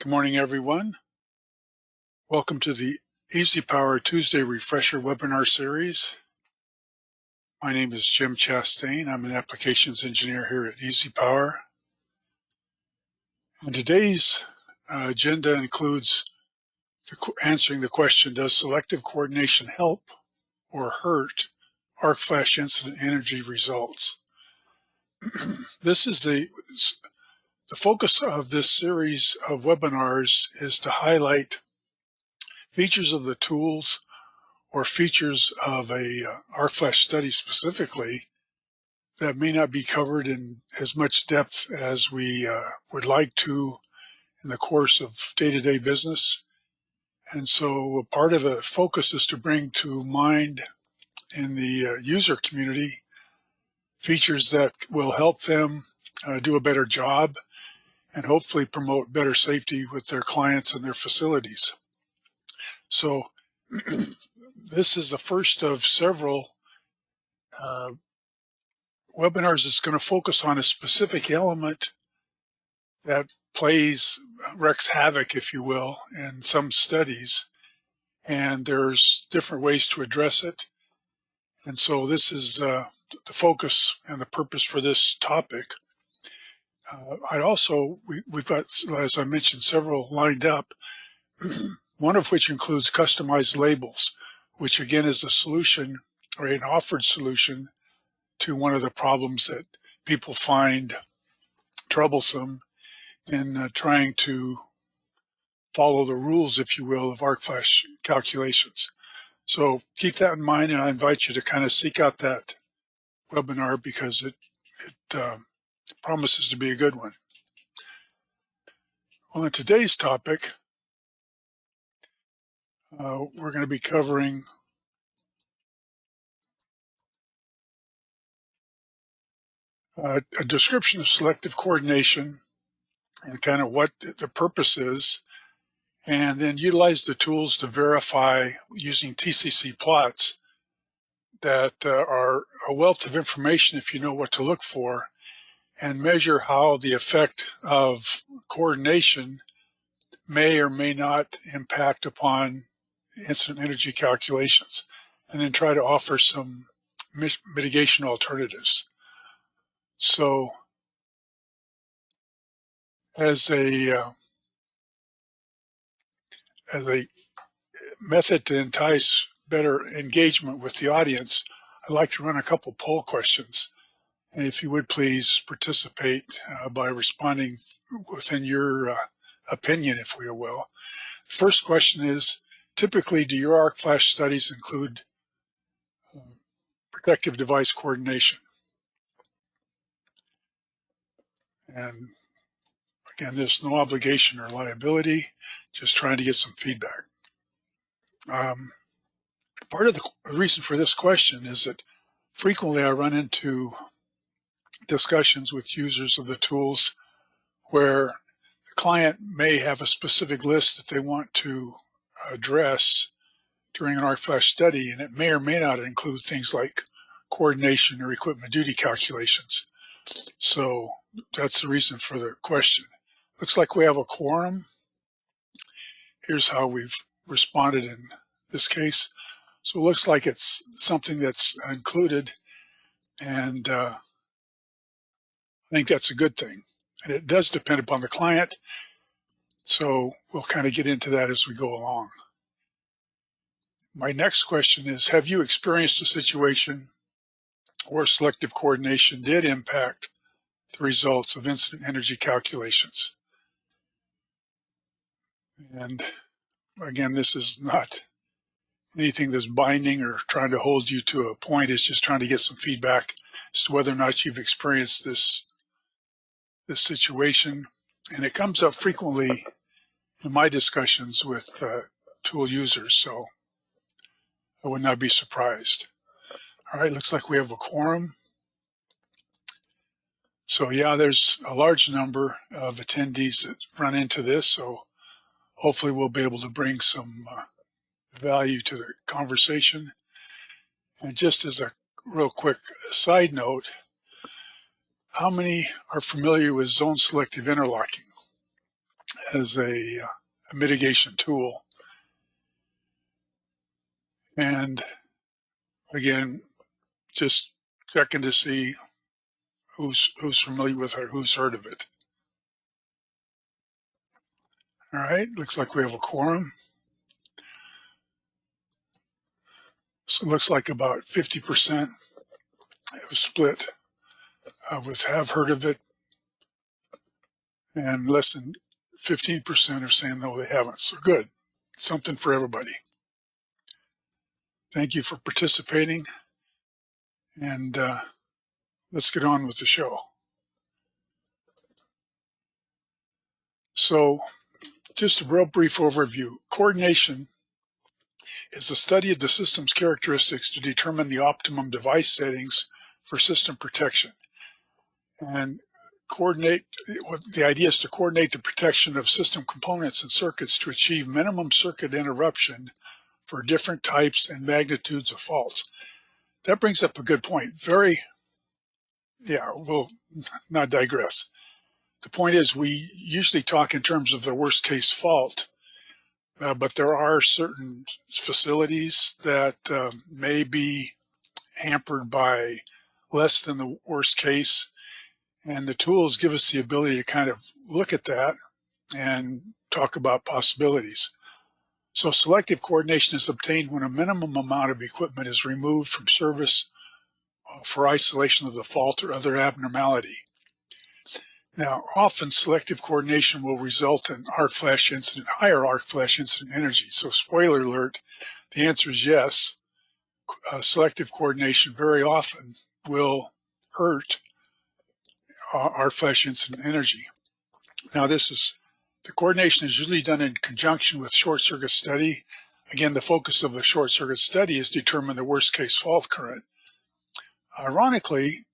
Good morning, everyone. Welcome to the EasyPower Tuesday Refresher webinar series. My name is Jim Chastain. I'm an applications engineer here at EasyPower. And today's agenda includes answering the question, does selective coordination help or hurt Arcflash incident energy results? This is the focus of this series of webinars is to highlight features of the tools or features of a Arcflash study specifically that may not be covered in as much depth as we would like to in the course of day-to-day business. And so part of the focus is to bring to mind in the user community features that will help them do a better job and hopefully promote better safety with their clients and their facilities. So this is the first of several webinars that's going to focus on a specific element that wreaks havoc, if you will, in some studies. And there's different ways to address it. And so this is the focus and the purpose for this topic. We've got, as I mentioned, several lined up, one of which includes customized labels, which again is a solution or an offered solution to one of the problems that people find troublesome in trying to follow the rules, if you will, of Arcflash calculations. So keep that in mind, and I invite you to kind of seek out that webinar because it promises to be a good one. Well, in today's topic, we're going to be covering a description of selective coordination and kind of what the purpose is, and then utilize the tools to verify using TCC plots that are a wealth of information if you know what to look for, and measure how the effect of coordination may or may not impact upon incident energy calculations, and then try to offer some mitigation alternatives. So as a method to entice better engagement with the audience, I'd like to run a couple poll questions. And if you would please participate by responding within your opinion, if we will. First question is, typically do your Arcflash studies include protective device coordination? And again, there's no obligation or liability, just trying to get some feedback. Part of the reason for this question is that frequently I run into discussions with users of the tools where the client may have a specific list that they want to address during an Arcflash study, and it may or may not include things like coordination or equipment duty calculations. So that's the reason for the question. Looks like we have a quorum. Here's how we've responded in this case. So it looks like it's something that's included, and I think that's a good thing. And it does depend upon the client, so we'll kind of get into that as we go along. My next question is, have you experienced a situation where selective coordination did impact the results of incident energy calculations? And again, this is not anything that's binding or trying to hold you to a point. It's just trying to get some feedback as to whether or not you've experienced this situation. And it comes up frequently in my discussions with tool users, so I would not be surprised. All right, looks like we have a quorum. So yeah, there's a large number of attendees that run into this, so hopefully we'll be able to bring some value to the conversation. And just as a real quick side note, how many are familiar with zone selective interlocking? as a mitigation tool. And again, just checking to see who's familiar with it, who's heard of it. All right, looks like we have a quorum. So it looks like about 50% have split with have heard of it, and less than 15% are saying no, they haven't. So good, something for everybody. Thank you for participating, and let's get on with the show. So just a real brief overview. Coordination is the study of the system's characteristics to determine the optimum device settings for system protection. And the idea is to coordinate the protection of system components and circuits to achieve minimum circuit interruption for different types and magnitudes of faults. That brings up a good point. We'll not digress. The point is, we usually talk in terms of the worst case fault, but there are certain facilities that may be hampered by less than the worst case, and the tools give us the ability to kind of look at that and talk about possibilities. So selective coordination is obtained when a minimum amount of equipment is removed from service for isolation of the fault or other abnormality. Now, often selective coordination will result in Arcflash incident, higher Arcflash incident energy. So spoiler alert, the answer is yes. Selective coordination very often will hurt Arcflash incident energy. Now, the coordination is usually done in conjunction with short circuit study. Again, the focus of the short circuit study is determine the worst case fault current. Ironically,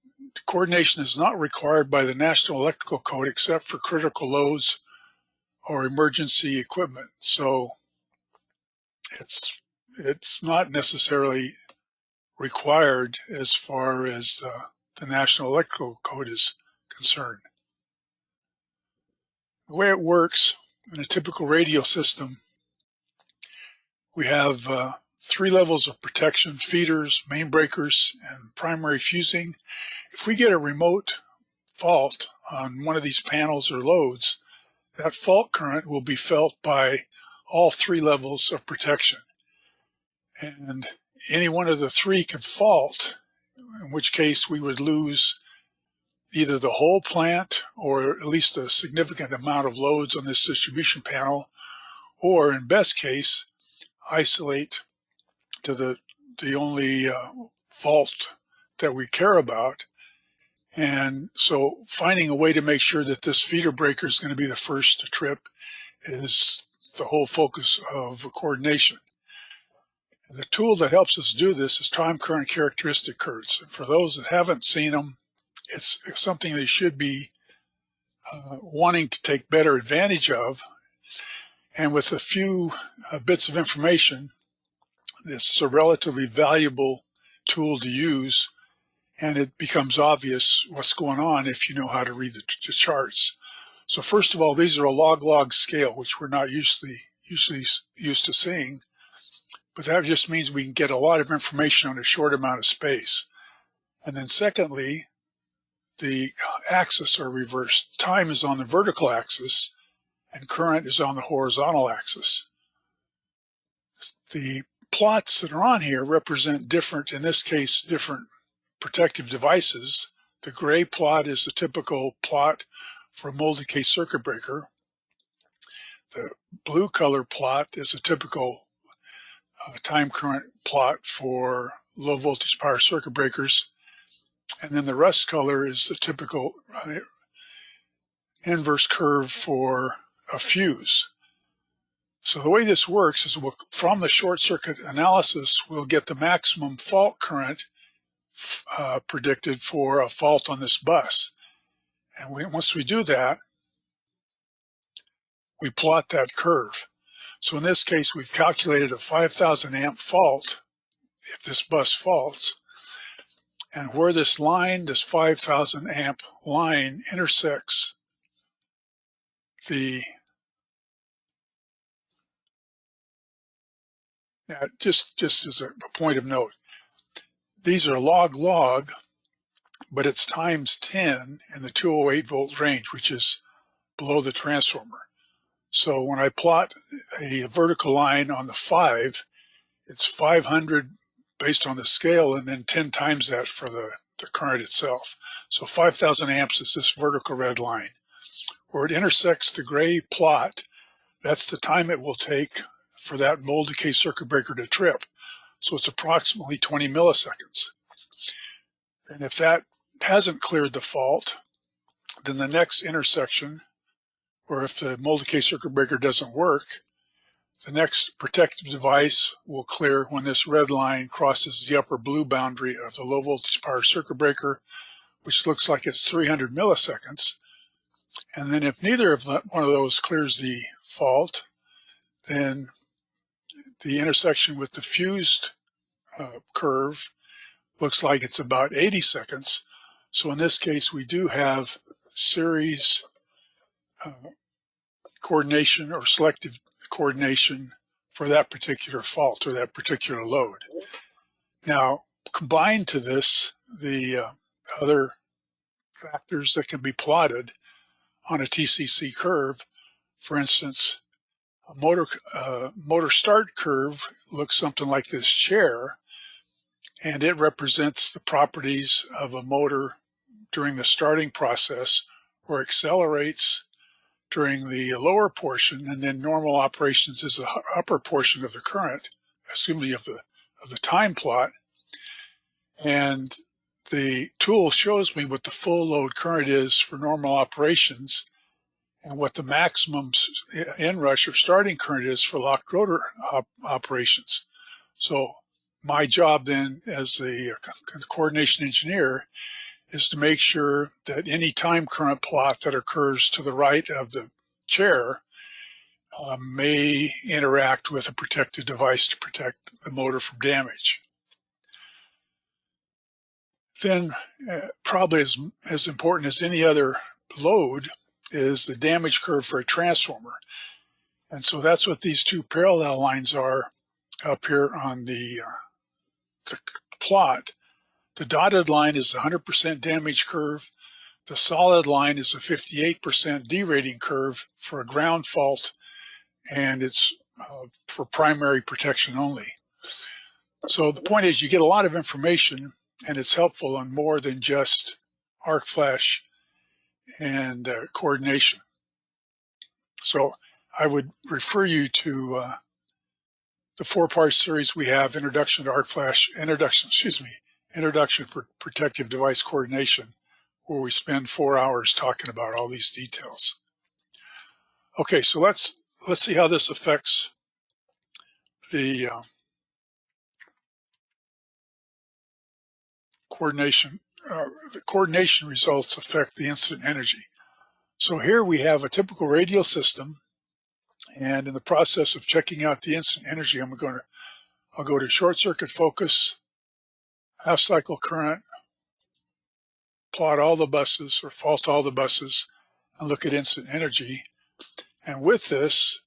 coordination is not required by the National Electrical Code except for critical loads or emergency equipment. So it's not necessarily required as far as the National Electrical Code is concerned. The way it works in a typical radio system, we have 3 levels of protection: feeders, main breakers, and primary fusing. If we get a remote fault on one of these panels or loads, that fault current will be felt by all 3 levels of protection. And any one of the 3 could fault, in which case we would lose either the whole plant or at least a significant amount of loads on this distribution panel, or in best case, isolate to the only fault that we care about. And so finding a way to make sure that this feeder breaker is going to be the first to trip is the whole focus of coordination. And the tool that helps us do this is time current characteristic curves. And for those that haven't seen them, it's something they should be wanting to take better advantage of. And with a few bits of information, this is a relatively valuable tool to use, and it becomes obvious what's going on if you know how to read the charts. So first of all, these are a log-log scale, which we're not usually used to seeing, but that just means we can get a lot of information on a short amount of space. And then secondly, the axes are reversed. Time is on the vertical axis, and current is on the horizontal axis. The plots that are on here represent different, in this case, different protective devices. The gray plot is the typical plot for a multi-case circuit breaker. The blue color plot is a typical time current plot for low voltage power circuit breakers. And then the rust color is the typical inverse curve for a fuse. So the way this works is from the short circuit analysis, we'll get the maximum fault current predicted for a fault on this bus. And once we do that, we plot that curve. So in this case, we've calculated a 5,000 amp fault if this bus faults. And where this 5,000 amp line intersects the Now, just as a point of note, these are log, but it's times 10 in the 208 volt range, which is below the transformer. So when I plot a vertical line on the 5, it's 500 based on the scale, and then 10 times that for the current itself. So 5,000 amps is this vertical red line. Where it intersects the gray plot, that's the time it will take for that mold decay circuit breaker to trip. So it's approximately 20 milliseconds. And if that hasn't cleared the fault, then the next intersection, or if the mold decay circuit breaker doesn't work, the next protective device will clear when this red line crosses the upper blue boundary of the low voltage power circuit breaker, which looks like it's 300 milliseconds. And then if neither of one of those clears the fault, then the intersection with the fused curve looks like it's about 80 seconds. So in this case, we do have series coordination or selective coordination for that particular fault or that particular load. Now, combined to this, the other factors that can be plotted on a TCC curve, for instance, a motor start curve looks something like this chair, and it represents the properties of a motor during the starting process, where it accelerates during the lower portion, and then normal operations is the upper portion of the current, assuming of the time plot. And the tool shows me what the full load current is for normal operations and what the maximum inrush or starting current is for locked rotor operations. So my job then as a coordination engineer is to make sure that any time current plot that occurs to the right of the chair may interact with a protective device to protect the motor from damage. Then probably as important as any other load is the damage curve for a transformer. And so that's what these two parallel lines are up here on the plot. The dotted line is the 100% damage curve. The solid line is a 58% derating curve for a ground fault, and it's for primary protection only. So the point is you get a lot of information, and it's helpful on more than just Arcflash and coordination. So I would refer you to the 4-part series we have, Introduction to Arcflash, Introduction for Protective Device Coordination, where we spend 4 hours talking about all these details. Okay, so let's see how this affects the coordination. The coordination results affect the incident energy. So here we have a typical radial system, and in the process of checking out the incident energy, I'll go to short circuit focus, half cycle current, plot all the buses or fault all the buses, and look at incident energy. And with this,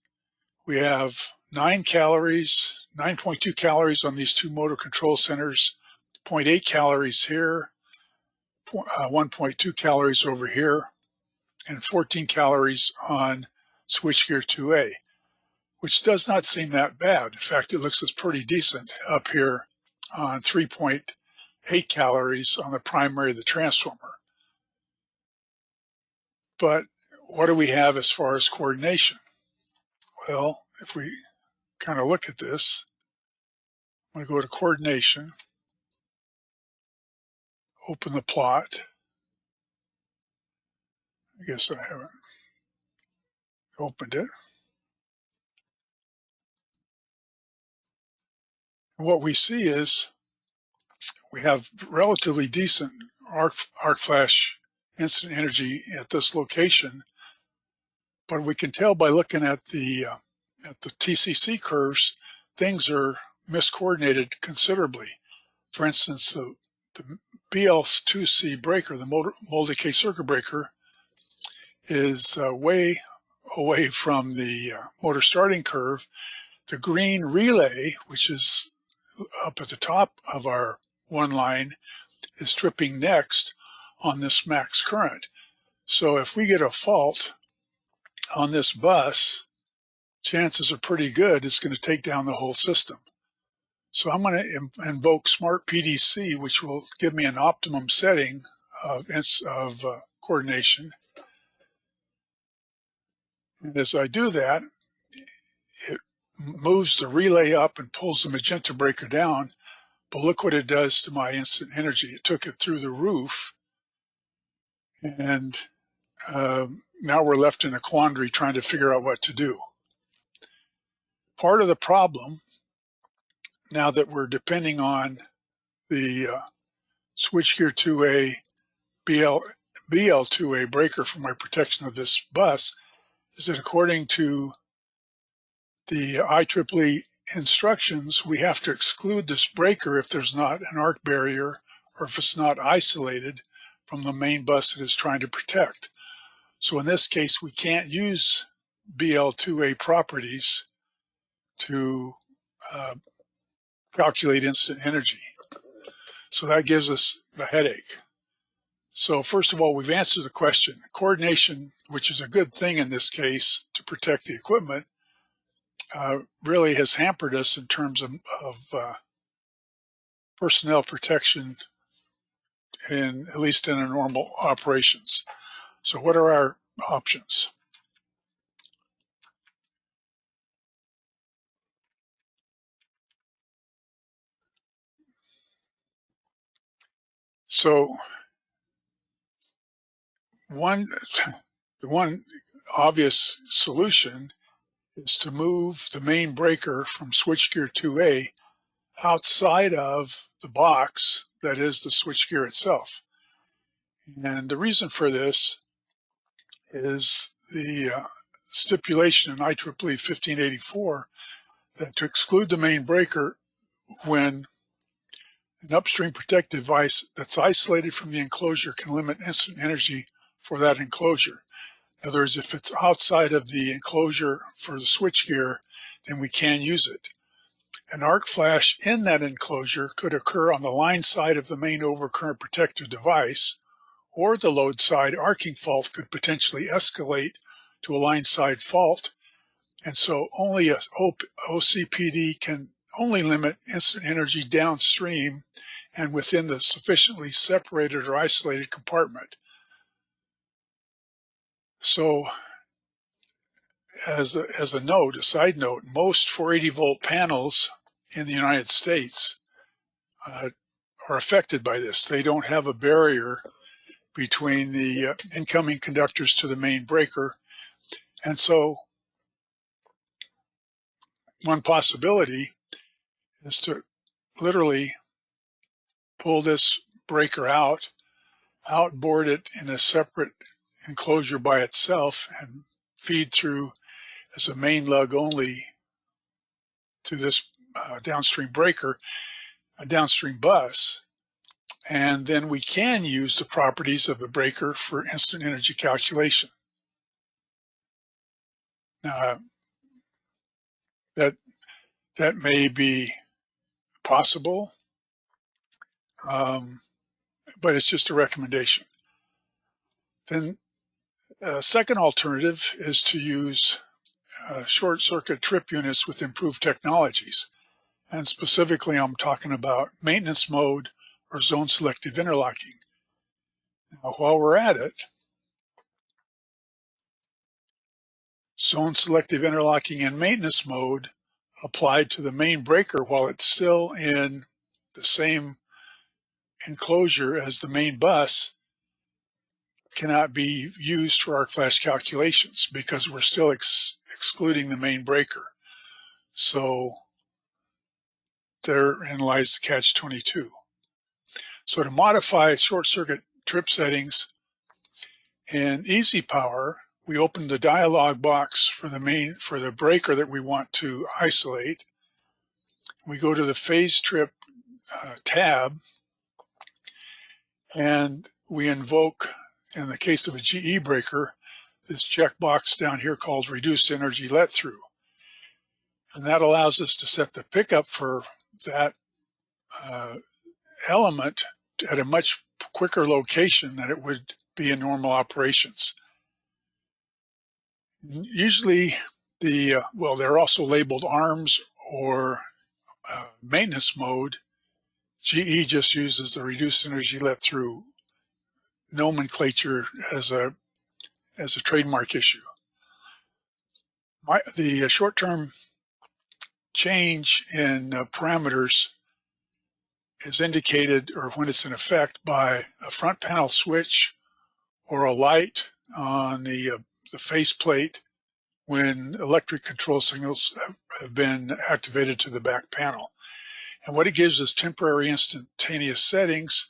we have 9.2 calories on these two motor control centers, 0.8 calories here, 1.2 calories over here, and 14 calories on switchgear 2A, which does not seem that bad. In fact, it looks pretty decent up here on 3.8 calories on the primary of the transformer. But what do we have as far as coordination? Well, if we kind of look at this, I'm going to go to coordination, open the plot. I guess I haven't opened it. And what we see is we have relatively decent Arcflash incident energy at this location, but we can tell by looking at the TCC curves, things are miscoordinated considerably. For instance, the BL2C breaker, the mold decay circuit breaker, is way away from the motor starting curve. The green relay, which is up at the top of our one line, is tripping next on this max current. So if we get a fault on this bus, chances are pretty good it's going to take down the whole system. So I'm going to invoke Smart PDC, which will give me an optimum setting of coordination. And as I do that, it moves the relay up and pulls the magenta breaker down. But look what it does to my instant energy. It took it through the roof. And now we're left in a quandary trying to figure out what to do. Part of the problem, now that we're depending on the switchgear 2A BL2A breaker for my protection of this bus, is that according to the IEEE instructions, we have to exclude this breaker if there's not an arc barrier or if it's not isolated from the main bus that it's trying to protect. So in this case, we can't use BL2A properties to calculate instant energy. So that gives us a headache. So first of all, we've answered the question. Coordination, which is a good thing in this case to protect the equipment, really has hampered us in terms of personnel protection, at least in our normal operations. So what are our options? So the one obvious solution is to move the main breaker from switchgear 2A outside of the box that is the switchgear itself. And the reason for this is the stipulation in IEEE 1584 that to exclude the main breaker when an upstream protective device that's isolated from the enclosure can limit instant energy for that enclosure. In other words, if it's outside of the enclosure for the switchgear, then we can use it. An arc flash in that enclosure could occur on the line side of the main overcurrent protective device, or the load side arcing fault could potentially escalate to a line side fault. And so only a OCPD can only limit instant energy downstream and within the sufficiently separated or isolated compartment. So as a note, a side note, most 480 volt panels in the United States are affected by this. They don't have a barrier between the incoming conductors to the main breaker. And so one possibility is to literally pull this breaker out, outboard it in a separate enclosure by itself, and feed through as a main lug only to this downstream breaker, a downstream bus. And then we can use the properties of the breaker for instant energy calculation. Now, that may be possible, but it's just a recommendation. Then a second alternative is to use short circuit trip units with improved technologies. And specifically, I'm talking about maintenance mode or zone selective interlocking. Now, while we're at it, zone selective interlocking in maintenance mode applied to the main breaker while it's still in the same enclosure as the main bus cannot be used for arc flash calculations because we're still excluding the main breaker. So therein lies the catch-22. So to modify short circuit trip settings in EasyPower, we open the dialog box for the breaker that we want to isolate. We go to the phase trip tab, and we invoke, in the case of a GE breaker, this checkbox down here called Reduce Energy Let Through. And that allows us to set the pickup for that element at a much quicker location than it would be in normal operations. Usually well, they're also labeled arms or maintenance mode. GE just uses the reduced energy let through nomenclature as a trademark issue. The short-term change in parameters is indicated, or when it's in effect, by a front panel switch or a light on the faceplate when electric control signals have been activated to the back panel. And what it gives is temporary instantaneous settings.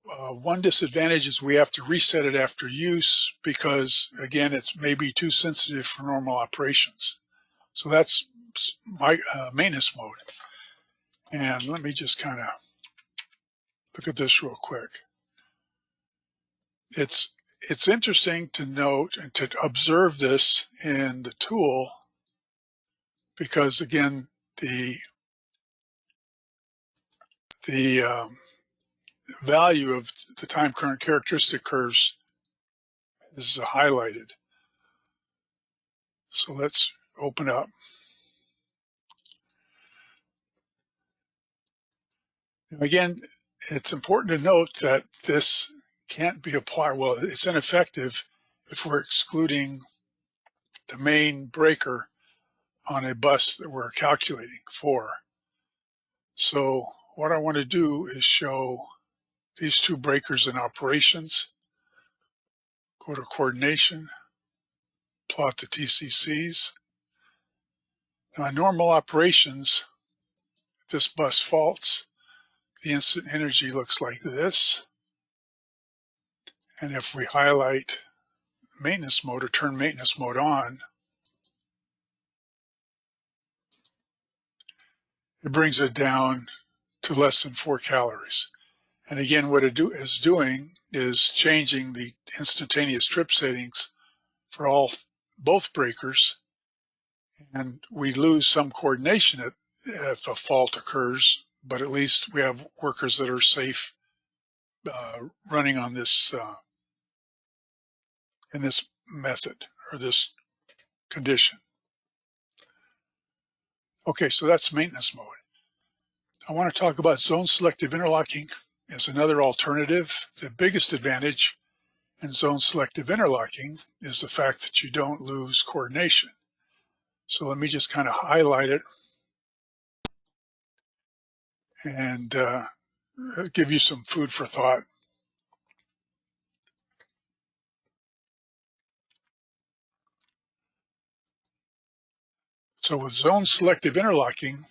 One disadvantage is we have to reset it after use because, again, it's maybe too sensitive for normal operations. So that's my maintenance mode. And let me just kind of look at this real quick. It's interesting to note and to observe this in the tool because, again, the value of the time current characteristic curves is highlighted. So let's open up. And again, it's important to note that this can't be applied. Well, it's ineffective if we're excluding the main breaker on a bus that we're calculating for. So what I want to do is show these two breakers in operations. Go to coordination, plot the TCCs. Now in normal operations, if this bus faults, the instant energy looks like this. And if we highlight maintenance mode or turn maintenance mode on, it brings it down to less than 4 calories. And again, what it is doing is changing the instantaneous trip settings for both breakers, and we lose some coordination if a fault occurs, but at least we have workers that are safe running on this in this method or this condition. Okay, so that's maintenance mode. I want to talk about zone selective interlocking as another alternative. The biggest advantage in zone selective interlocking is the fact that you don't lose coordination. So let me just kind of highlight it and give you some food for thought. So with zone selective interlocking,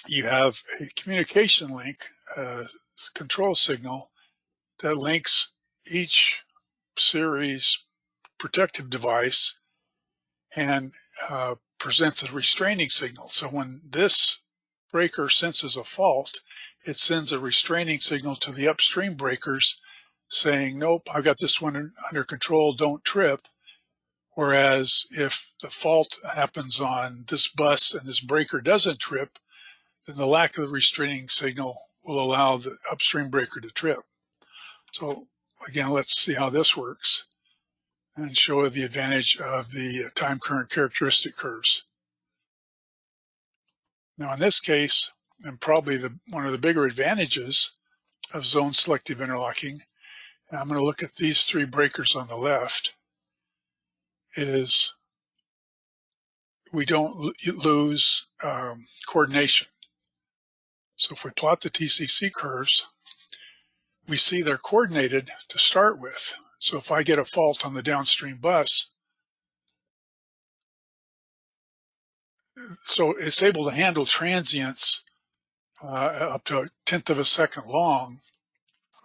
you have a communication link, control signal that links each series protective device and presents a restraining signal. So when this breaker senses a fault, it sends a restraining signal to the upstream breakers saying, nope, I've got this one under control, don't trip. Whereas if the fault happens on this bus and this breaker doesn't trip, then the lack of the restraining signal will allow the upstream breaker to trip. So again, let's see how this works and show the advantage of the time current characteristic curves. Now in this case, and probably one of the bigger advantages of zone selective interlocking, and I'm going to look at these three breakers on the left, is we don't lose coordination. So if we plot the TCC curves, we see they're coordinated to start with. So if I get a fault on the downstream bus, so it's able to handle transients up to 1/10 of a second long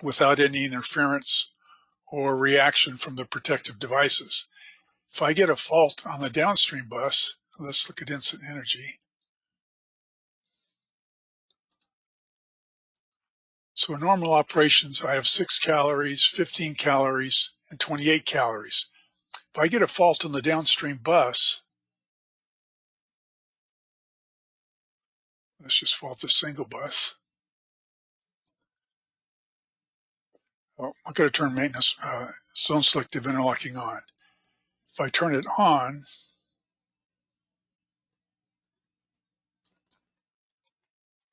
without any interference or reaction from the protective devices. If I get a fault on the downstream bus, let's look at instant energy. So in normal operations, I have 6 calories, 15 calories, and 28 calories. If I get a fault on the downstream bus, Let's just fault the single bus. Oh, I'm going to turn maintenance zone selective interlocking on. If I turn it on,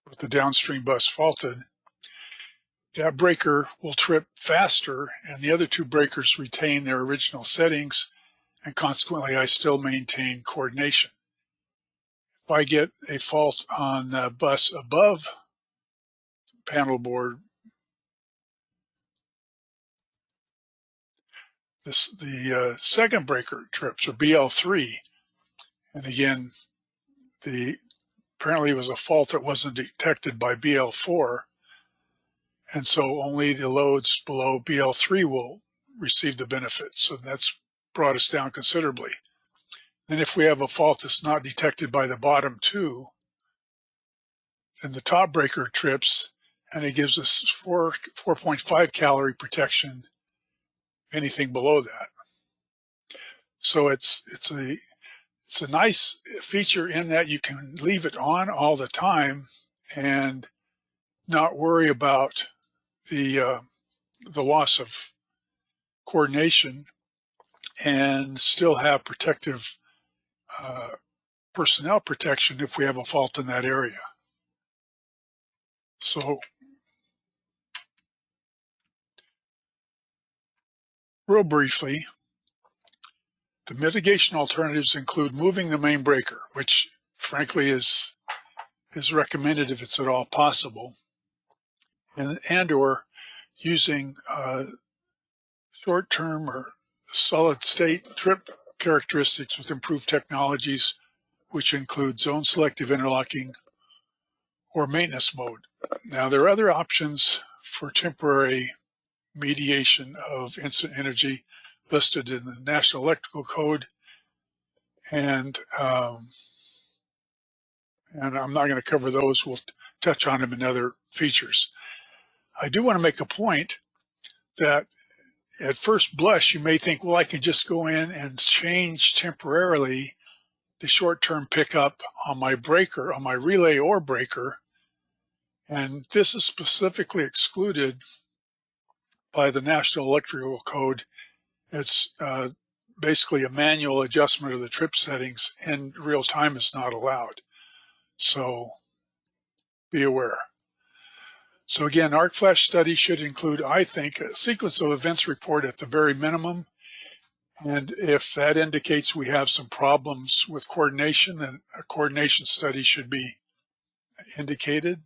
with the downstream bus faulted, that breaker will trip faster and the other two breakers retain their original settings, and consequently I still maintain coordination. If I get a fault on the bus above panel board, the second breaker trips, or BL3, and again, apparently it was a fault that wasn't detected by BL4, and so only the loads below BL3 will receive the benefit. So that's brought us down considerably. Then if we have a fault that's not detected by the bottom two, then the top breaker trips and it gives us 4.5 calorie protection, anything below that. So it's a nice feature in that you can leave it on all the time and not worry about the loss of coordination and still have protective personnel protection if we have a fault in that area. So real briefly, the mitigation alternatives include moving the main breaker, which frankly is recommended if it's at all possible, and or using short-term or solid-state trip characteristics with improved technologies, which include zone selective interlocking or maintenance mode. Now, there are other options for temporary mediation of instant energy listed in the National Electrical Code, and I'm not going to cover those. We'll touch on them in other features. I do want to make a point that at first blush, you may think, well, I can just go in and change temporarily the short-term pickup on my breaker, on my relay or breaker, and this is specifically excluded by the National Electrical Code. It's basically a manual adjustment of the trip settings, and real time is not allowed. So be aware. So again, Arcflash study should include, I think, a sequence of events report at the very minimum. And if that indicates we have some problems with coordination, then a coordination study should be indicated.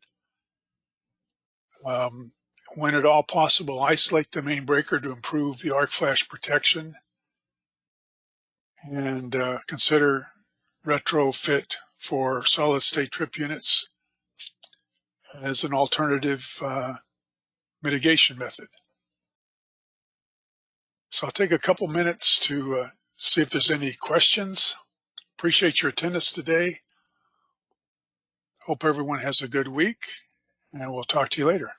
When at all possible, isolate the main breaker to improve the Arcflash protection, and consider retrofit for solid-state trip units as an alternative mitigation method. So I'll take a couple minutes to see if there's any questions. Appreciate your attendance today. Hope everyone has a good week, and we'll talk to you later.